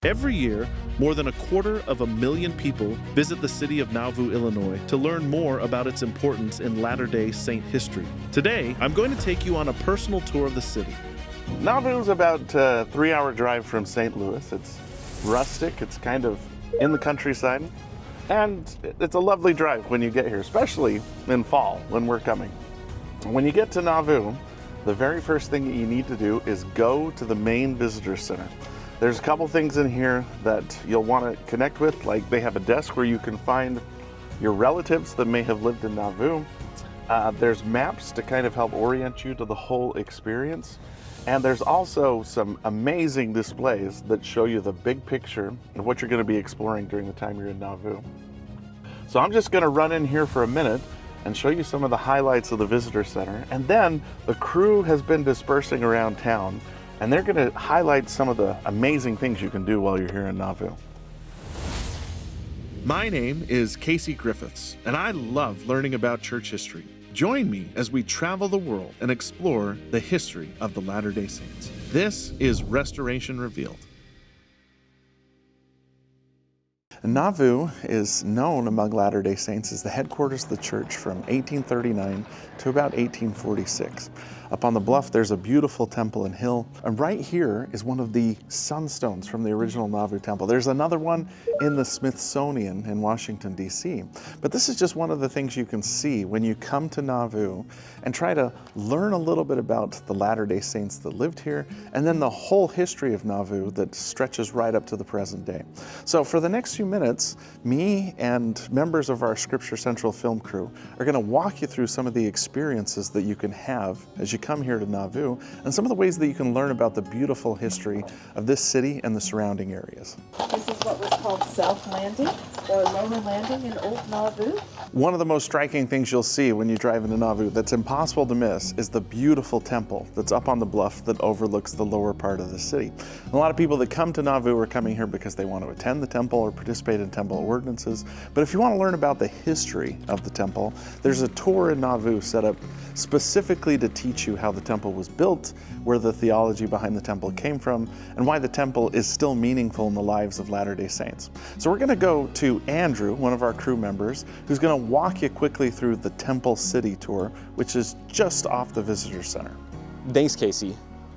Every year, more than 250,000 people visit the city of Nauvoo, Illinois to learn more about its importance in Latter-day Saint history. Today, I'm going to take you on a personal tour of the city. Nauvoo is about a 3-hour drive from St. Louis. It's rustic, it's kind of in the countryside, and it's a lovely drive when you get here, especially in fall when we're coming. When you get to Nauvoo, the very first thing that you need to do is go to the main visitor center. There's a couple things in here that you'll want to connect with, like they have a desk where you can find your relatives that may have lived in Nauvoo. There's maps to kind of help orient you to the whole experience. And there's also some amazing displays that show you the big picture of what you're going to be exploring during the time you're in Nauvoo. So I'm just going to run in here for a minute and show you some of the highlights of the visitor center. And then the crew has been dispersing around town, and they're going to highlight some of the amazing things you can do while you're here in Nauvoo. My name is Casey Griffiths, and I love learning about church history. Join me as we travel the world and explore the history of the Latter-day Saints. This is Restoration Revealed. Nauvoo is known among Latter-day Saints as the headquarters of the church from 1839 to about 1846. Up on the bluff, there's a beautiful temple and hill, and right here is one of the sunstones from the original Nauvoo temple. There's another one in the Smithsonian in Washington, D.C. But this is just one of the things you can see when you come to Nauvoo and try to learn a little bit about the Latter-day Saints that lived here, and then the whole history of Nauvoo that stretches right up to the present day. So for the next few minutes, me and members of our Scripture Central film crew are going to walk you through some of the experiences that you can have as you come here to Nauvoo, and some of the ways that you can learn about the beautiful history of this city and the surrounding areas. This is what was called South Landing, or Lower Landing in Old Nauvoo. One of the most striking things you'll see when you drive into Nauvoo that's impossible to miss is the beautiful temple that's up on the bluff that overlooks the lower part of the city. A lot of people that come to Nauvoo are coming here because they want to attend the temple or participate in temple ordinances. But if you want to learn about the history of the temple, there's a tour in Nauvoo set up specifically to teach you how the temple was built, where the theology behind the temple came from, and why the temple is still meaningful in the lives of Latter-day Saints. So we're going to go to Andrew, one of our crew members, who's going to walk you quickly through the Temple City tour, which is just off the visitor center. Thanks, Casey.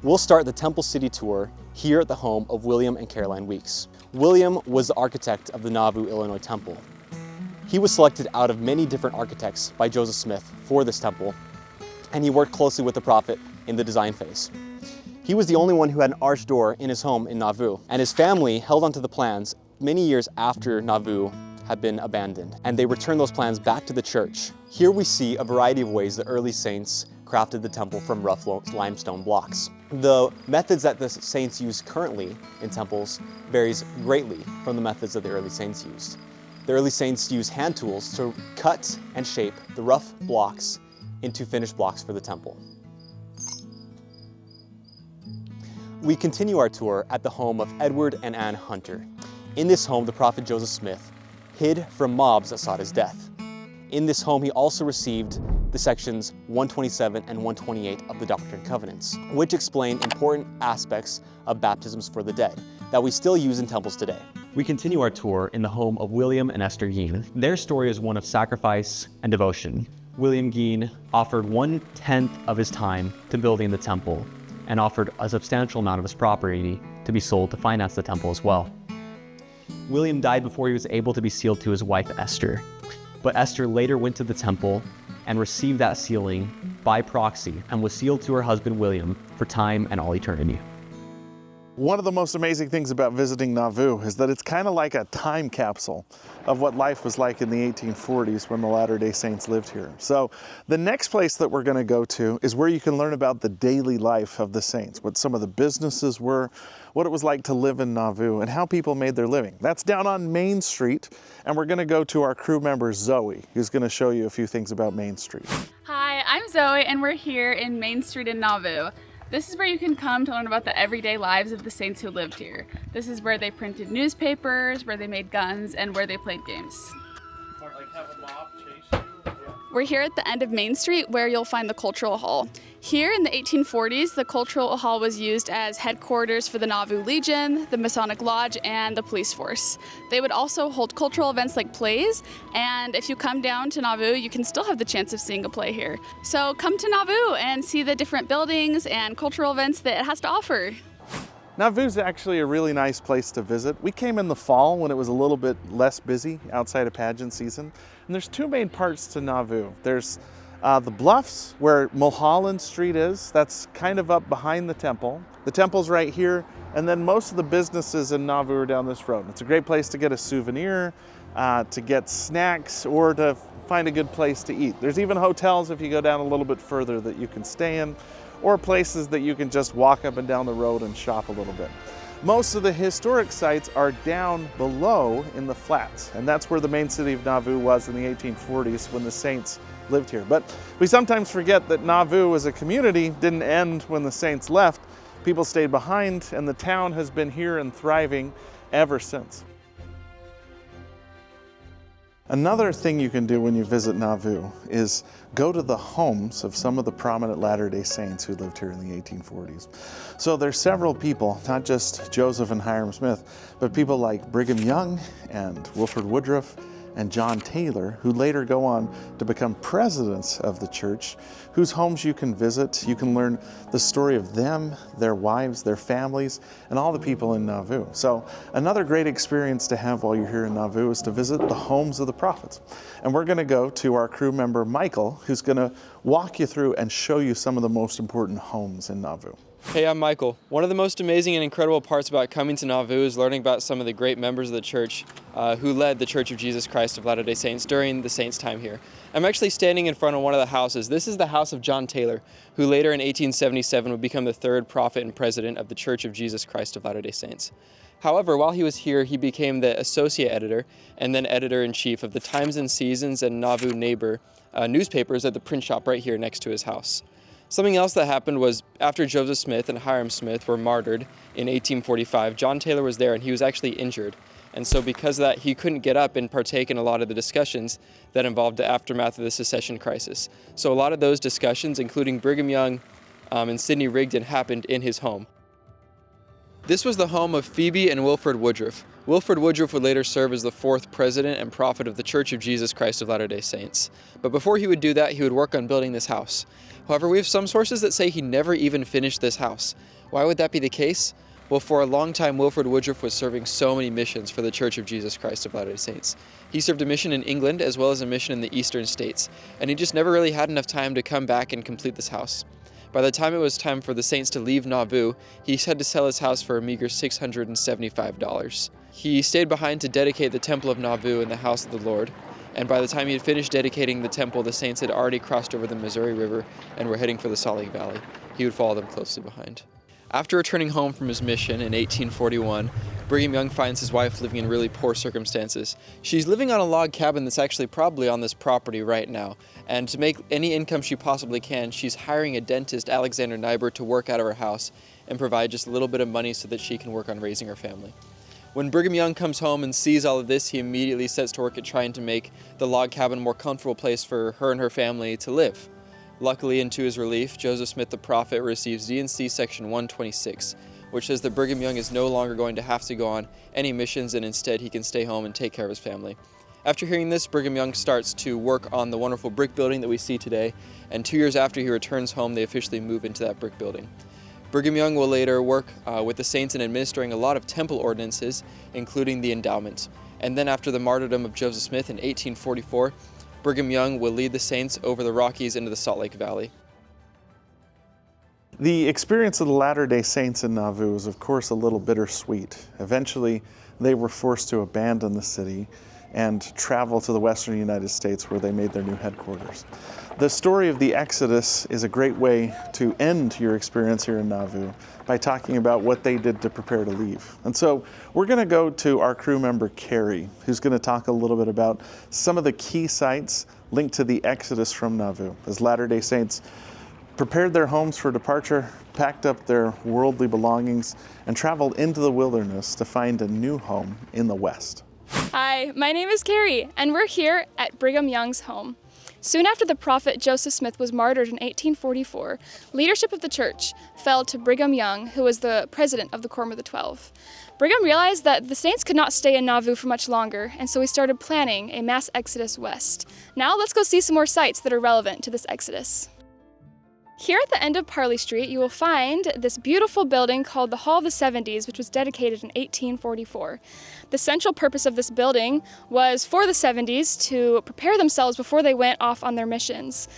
We'll start the Temple City tour here at the home of William and Caroline Weeks. William was the architect of the Nauvoo, Illinois temple. He was selected out of many different architects by Joseph Smith for this temple, and he worked closely with the prophet in the design phase. He was the only one who had an arched door in his home in Nauvoo, and his family held onto the plans many years after Nauvoo had been abandoned, and they returned those plans back to the church. Here we see a variety of ways the early saints crafted the temple from rough limestone blocks. The methods that the saints use currently in temples varies greatly from the methods that the early saints used. The early saints used hand tools to cut and shape the rough blocks into finished blocks for the temple. We continue our tour at the home of Edward and Ann Hunter. In this home, the prophet Joseph Smith hid from mobs that sought his death. In this home, he also received the sections 127 and 128 of the Doctrine and Covenants, which explain important aspects of baptisms for the dead that we still use in temples today. We continue our tour in the home of William and Esther Gein. Their story is one of sacrifice and devotion. William Gein offered 1/10 of his time to building the temple and offered a substantial amount of his property to be sold to finance the temple as well. William died before he was able to be sealed to his wife Esther, but Esther later went to the temple and received that sealing by proxy and was sealed to her husband William for time and all eternity. One of the most amazing things about visiting Nauvoo is that it's kind of like a time capsule of what life was like in the 1840s when the Latter-day Saints lived here. So the next place that we're going to go to is where you can learn about the daily life of the saints, what some of the businesses were, what it was like to live in Nauvoo, and how people made their living. That's down on Main Street, and we're going to go to our crew member Zoe, who's going to show you a few things about Main Street. Hi, I'm Zoe, and we're here in Main Street in Nauvoo. This is where you can come to learn about the everyday lives of the saints who lived here. This is where they printed newspapers, where they made guns, and where they played games. Like have a mob chase you? Yeah. We're here at the end of Main Street where you'll find the Cultural Hall. Here in the 1840s, the Cultural Hall was used as headquarters for the Nauvoo Legion, the Masonic Lodge, and the police force. They would also hold cultural events like plays, and if you come down to Nauvoo, you can still have the chance of seeing a play here. So come to Nauvoo and see the different buildings and cultural events that it has to offer. Nauvoo's actually a really nice place to visit. We came in the fall when it was a little bit less busy outside of pageant season. And there's two main parts to Nauvoo. There's the bluffs where Mulholland Street is. That's kind of up behind the temple. The temple's right here, and then most of the businesses in Nauvoo are down this road. It's a great place to get a souvenir, to get snacks, or to find a good place to eat. There's even hotels if you go down a little bit further that you can stay in, or places that you can just walk up and down the road and shop a little bit. Most of the historic sites are down below in the flats, and that's where the main city of Nauvoo was in the 1840s when the Saints lived here. But we sometimes forget that Nauvoo as a community didn't end when the Saints left. People stayed behind, and the town has been here and thriving ever since. Another thing you can do when you visit Nauvoo is go to the homes of some of the prominent Latter-day Saints who lived here in the 1840s. So there's several people, not just Joseph and Hiram Smith, but people like Brigham Young and Wilford Woodruff and John Taylor, who later go on to become presidents of the church, whose homes you can visit. You can learn the story of them, their wives, their families, and all the people in Nauvoo. So another great experience to have while you're here in Nauvoo is to visit the homes of the prophets. And we're gonna go to our crew member, Michael, who's gonna walk you through and show you some of the most important homes in Nauvoo. Hey, I'm Michael. One of the most amazing and incredible parts about coming to Nauvoo is learning about some of the great members of the church who led the Church of Jesus Christ of Latter-day Saints during the Saints' time here. I'm actually standing in front of one of the houses. This is the house of John Taylor, who later in 1877 would become the third prophet and president of the Church of Jesus Christ of Latter-day Saints. However, while he was here, he became the associate editor and then editor-in-chief of the Times and Seasons and Nauvoo Neighbor newspapers at the print shop right here next to his house. Something else that happened was after Joseph Smith and Hiram Smith were martyred in 1845, John Taylor was there and he was actually injured. And so because of that, he couldn't get up and partake in a lot of the discussions that involved the aftermath of the secession crisis. So a lot of those discussions, including Brigham Young and Sidney Rigdon, happened in his home. This was the home of Phoebe and Wilford Woodruff. Wilford Woodruff would later serve as the fourth president and prophet of the Church of Jesus Christ of Latter-day Saints. But before he would do that, he would work on building this house. However, we have some sources that say he never even finished this house. Why would that be the case? Well, for a long time, Wilford Woodruff was serving so many missions for the Church of Jesus Christ of Latter-day Saints. He served a mission in England as well as a mission in the eastern states, and he just never really had enough time to come back and complete this house. By the time it was time for the Saints to leave Nauvoo, he had to sell his house for a meager $675. He stayed behind to dedicate the Temple of Nauvoo and the House of the Lord, and by the time he had finished dedicating the temple, the Saints had already crossed over the Missouri River and were heading for the Salt Lake Valley. He would follow them closely behind. After returning home from his mission in 1841, Brigham Young finds his wife living in really poor circumstances. She's living on a log cabin that's actually probably on this property right now, and to make any income she possibly can, she's hiring a dentist, Alexander Niebuhr, to work out of her house and provide just a little bit of money so that she can work on raising her family. When Brigham Young comes home and sees all of this, he immediately sets to work at trying to make the log cabin a more comfortable place for her and her family to live. Luckily, and to his relief, Joseph Smith the prophet receives D&C section 126, which says that Brigham Young is no longer going to have to go on any missions and instead he can stay home and take care of his family. After hearing this, Brigham Young starts to work on the wonderful brick building that we see today, and 2 years after he returns home, they officially move into that brick building. Brigham Young will later work with the Saints in administering a lot of temple ordinances, including the endowment. And then after the martyrdom of Joseph Smith in 1844, Brigham Young will lead the Saints over the Rockies into the Salt Lake Valley. The experience of the Latter-day Saints in Nauvoo was, of course, a little bittersweet. Eventually, they were forced to abandon the city and travel to the western United States where they made their new headquarters. The story of the Exodus is a great way to end your experience here in Nauvoo by talking about what they did to prepare to leave. And so we're going to go to our crew member, Carrie, who's going to talk a little bit about some of the key sites linked to the Exodus from Nauvoo, as Latter-day Saints prepared their homes for departure, packed up their worldly belongings, and traveled into the wilderness to find a new home in the West. Hi, my name is Carrie, and we're here at Brigham Young's home. Soon after the prophet Joseph Smith was martyred in 1844, leadership of the church fell to Brigham Young, who was the president of the Quorum of the 12. Brigham realized that the saints could not stay in Nauvoo for much longer, and so he started planning a mass exodus west. Now let's go see some more sites that are relevant to this exodus. Here at the end of Parley Street, you will find this beautiful building called the Hall of the 70s, which was dedicated in 1844. The central purpose of this building was for the 70s to prepare themselves before they went off on their missions.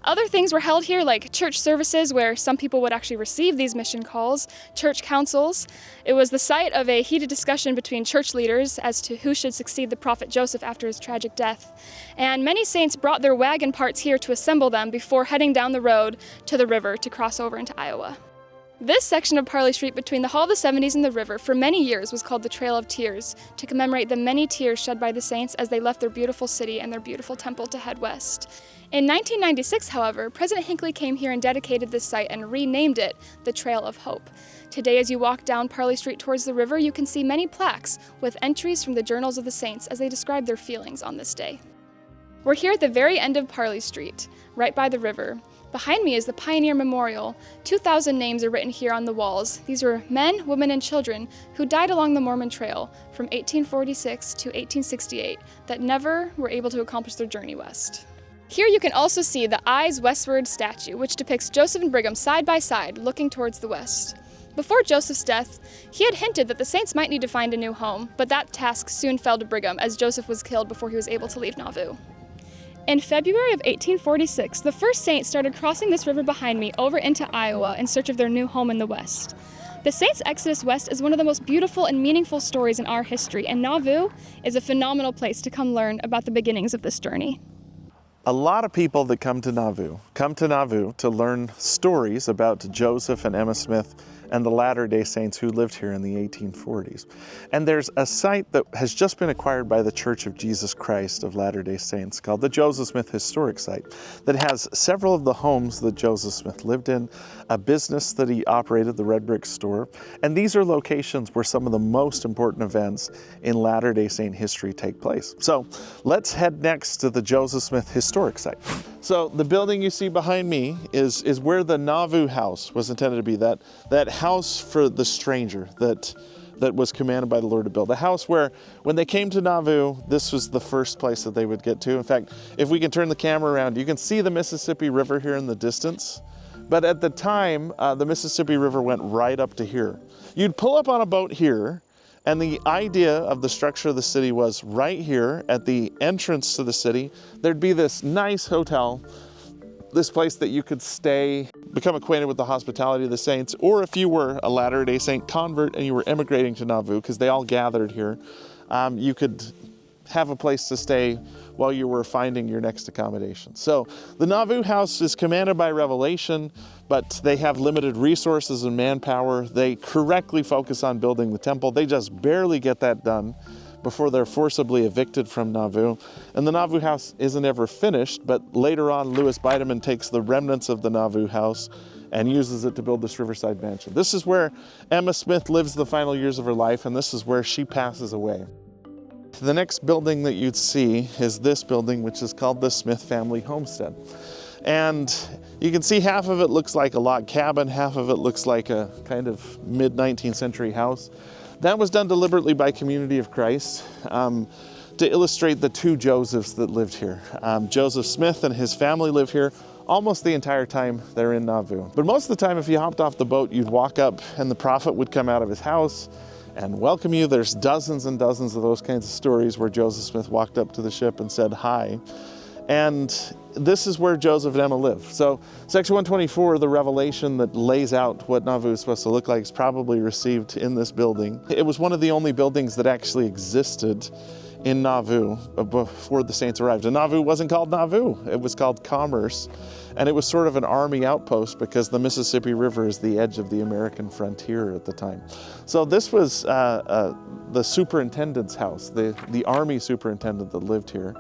Other things were held here, like church services, where some people would actually receive these mission calls, church councils. It was the site of a heated discussion between church leaders as to who should succeed the prophet Joseph after his tragic death. And many saints brought their wagon parts here to assemble them before heading down the road to the river to cross over into Iowa. This section of Parley Street between the Hall of the 70s and the river for many years was called the Trail of Tears, to commemorate the many tears shed by the saints as they left their beautiful city and their beautiful temple to head west. In 1996, however, President Hinckley came here and dedicated this site and renamed it the Trail of Hope. Today, as you walk down Parley Street towards the river, you can see many plaques with entries from the journals of the saints as they describe their feelings on this day. We're here at the very end of Parley Street, right by the river. Behind me is the Pioneer Memorial. 2,000 names are written here on the walls. These were men, women, and children who died along the Mormon Trail from 1846 to 1868 that never were able to accomplish their journey west. Here you can also see the Eyes Westward statue, which depicts Joseph and Brigham side by side, looking towards the west. Before Joseph's death, he had hinted that the saints might need to find a new home, but that task soon fell to Brigham as Joseph was killed before he was able to leave Nauvoo. In February of 1846, the first saints started crossing this river behind me over into Iowa in search of their new home in the west. The Saints' Exodus West is one of the most beautiful and meaningful stories in our history, and Nauvoo is a phenomenal place to come learn about the beginnings of this journey. A lot of people that come to Nauvoo to learn stories about Joseph and Emma Smith and the Latter-day Saints who lived here in the 1840s. And there's a site that has just been acquired by the Church of Jesus Christ of Latter-day Saints called the Joseph Smith Historic Site that has several of the homes that Joseph Smith lived in, a business that he operated, the Red Brick Store, and these are locations where some of the most important events in Latter-day Saint history take place. So let's head next to the Joseph Smith Historic Site. So the building you see behind me is where the Nauvoo house was intended to be, that house for the stranger that was commanded by the Lord to build. A house where when they came to Nauvoo, this was the first place that they would get to. In fact, if we can turn the camera around, you can see the Mississippi River here in the distance. But at the time, the Mississippi River went right up to here. You'd pull up on a boat here, and the idea of the structure of the city was right here at the entrance to the city, there'd be this nice hotel, this place that you could stay, become acquainted with the hospitality of the saints, or if you were a Latter-day Saint convert and you were immigrating to Nauvoo, because they all gathered here, you could have a place to stay while you were finding your next accommodation. So the Nauvoo house is commanded by revelation, but they have limited resources and manpower. They correctly focus on building the temple. They just barely get that done before they're forcibly evicted from Nauvoo. And the Nauvoo house isn't ever finished, but later on, Louis Bideman takes the remnants of the Nauvoo house and uses it to build this Riverside Mansion. This is where Emma Smith lives the final years of her life, and this is where she passes away. The next building that you'd see is this building, which is called the Smith Family Homestead. And you can see half of it looks like a log cabin, half of it looks like a kind of mid-19th century house. That was done deliberately by Community of Christ to illustrate the two Josephs that lived here. Joseph Smith and his family live here almost the entire time they're in Nauvoo. But most of the time, if you hopped off the boat, you'd walk up and the prophet would come out of his house and welcome you. There's dozens and dozens of those kinds of stories where Joseph Smith walked up to the ship and said hi. And this is where Joseph and Emma live. So section 124, the revelation that lays out what Nauvoo is supposed to look like, is probably received in this building. It was one of the only buildings that actually existed in Nauvoo before the saints arrived. And Nauvoo wasn't called Nauvoo, it was called Commerce. And it was sort of an army outpost because the Mississippi River is the edge of the American frontier at the time. So this was the superintendent's house, the army superintendent that lived here.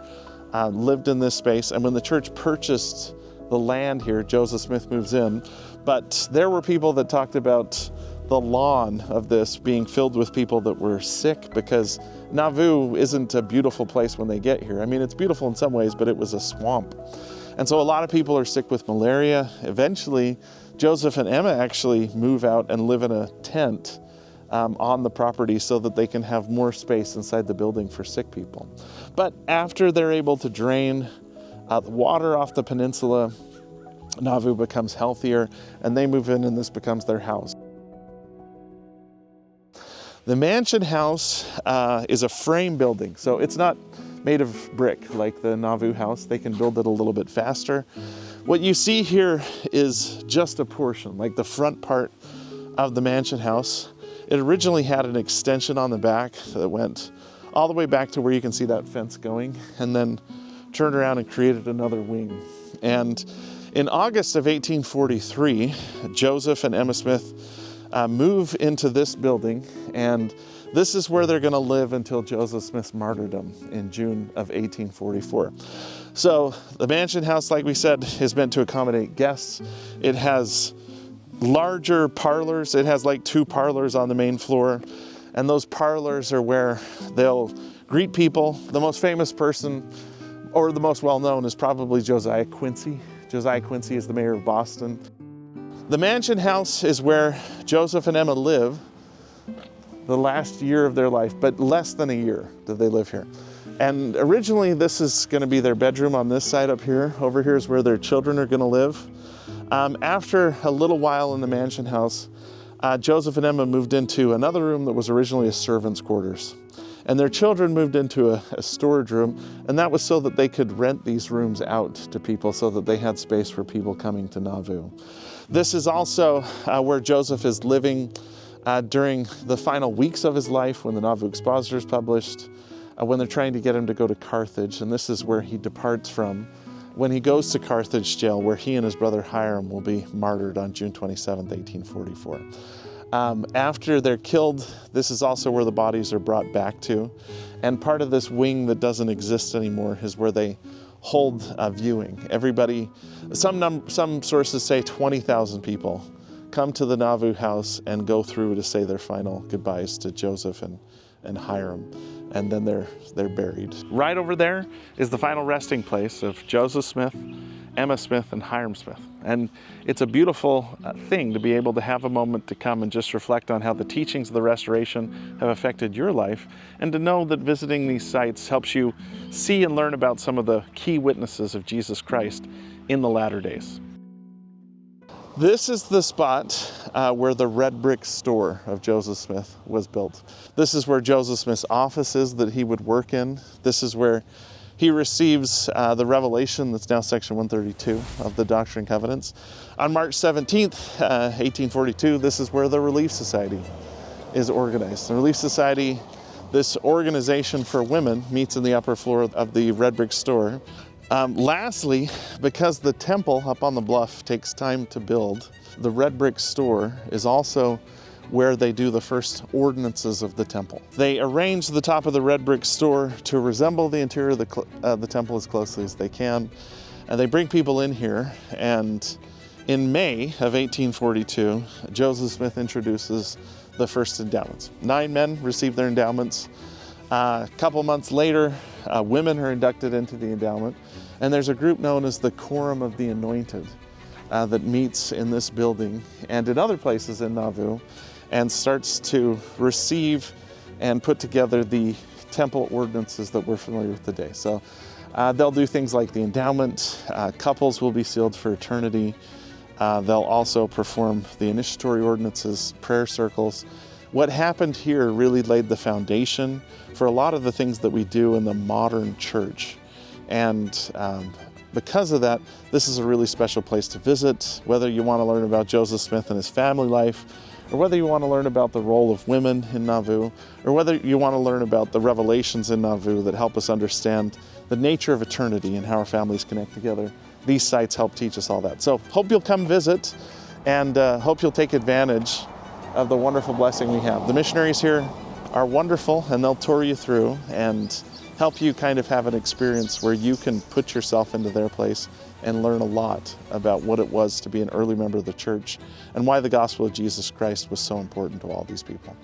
Lived in this space, and when the church purchased the land here, Joseph Smith moves in. But there were people that talked about the lawn of this being filled with people that were sick, because Nauvoo isn't a beautiful place when they get here. I mean, it's beautiful in some ways, but it was a swamp. And so a lot of people are sick with malaria. Eventually, Joseph and Emma actually move out and live in a tent on the property so that they can have more space inside the building for sick people. But after they're able to drain the water off the peninsula, Nauvoo becomes healthier and they move in and this becomes their house. The mansion house is a frame building, so it's not made of brick like the Nauvoo house. They can build it a little bit faster. What you see here is just a portion, like the front part of the mansion house. It originally had an extension on the back that went all the way back to where you can see that fence going, and then turned around and created another wing. And in August of 1843, Joseph and Emma Smith move into this building, and this is where they're going to live until Joseph Smith's martyrdom in June of 1844. So the mansion house, like we said, is meant to accommodate guests. It has larger parlors. It has like 2 parlors on the main floor, and those parlors are where they'll greet people. The most famous person, or the most well-known, is probably Josiah Quincy. Josiah Quincy is the mayor of Boston. The mansion house is where Joseph and Emma live the last year of their life, but less than a year did they live here. And originally this is going to be their bedroom on this side up here. Over here is where their children are going to live. After a little while in the mansion house, Joseph and Emma moved into another room that was originally a servant's quarters. And their children moved into a storage room, and that was so that they could rent these rooms out to people so that they had space for people coming to Nauvoo. This is also where Joseph is living during the final weeks of his life when the Nauvoo Expositor is published, when they're trying to get him to go to Carthage, and this is where he departs from when he goes to Carthage jail, where he and his brother Hiram will be martyred on June 27, 1844. After they're killed, this is also where the bodies are brought back to. And part of this wing that doesn't exist anymore is where they hold a viewing. Everybody, some sources say 20,000 people come to the Nauvoo house and go through to say their final goodbyes to Joseph and Hiram. And then they're buried. Right over there is the final resting place of Joseph Smith, Emma Smith, and Hiram Smith. And it's a beautiful thing to be able to have a moment to come and just reflect on how the teachings of the Restoration have affected your life, and to know that visiting these sites helps you see and learn about some of the key witnesses of Jesus Christ in the latter days. This is the spot where the red brick store of Joseph Smith was built. This is where Joseph Smith's office is that he would work in. This is where he receives the revelation that's now section 132 of the Doctrine and Covenants. On March 17th, 1842, this is where the Relief Society is organized. The Relief Society, this organization for women, meets in the upper floor of the red brick store. Lastly, because the temple up on the bluff takes time to build, the red brick store is also where they do the first ordinances of the temple. They arrange the top of the red brick store to resemble the interior of the temple as closely as they can. And they bring people in here, and in May of 1842, Joseph Smith introduces the first endowments. 9 men receive their endowments. A couple months later, women are inducted into the endowment. And there's a group known as the Quorum of the Anointed that meets in this building and in other places in Nauvoo, and starts to receive and put together the temple ordinances that we're familiar with today. So they'll do things like the endowment, couples will be sealed for eternity. They'll also perform the initiatory ordinances, prayer circles. What happened here really laid the foundation for a lot of the things that we do in the modern church. And because of that, this is a really special place to visit, whether you want to learn about Joseph Smith and his family life, or whether you want to learn about the role of women in Nauvoo, or whether you want to learn about the revelations in Nauvoo that help us understand the nature of eternity and how our families connect together. These sites help teach us all that. So hope you'll come visit, and hope you'll take advantage of the wonderful blessing we have. The missionaries here are wonderful, and they'll tour you through and help you kind of have an experience where you can put yourself into their place and learn a lot about what it was to be an early member of the church and why the gospel of Jesus Christ was so important to all these people.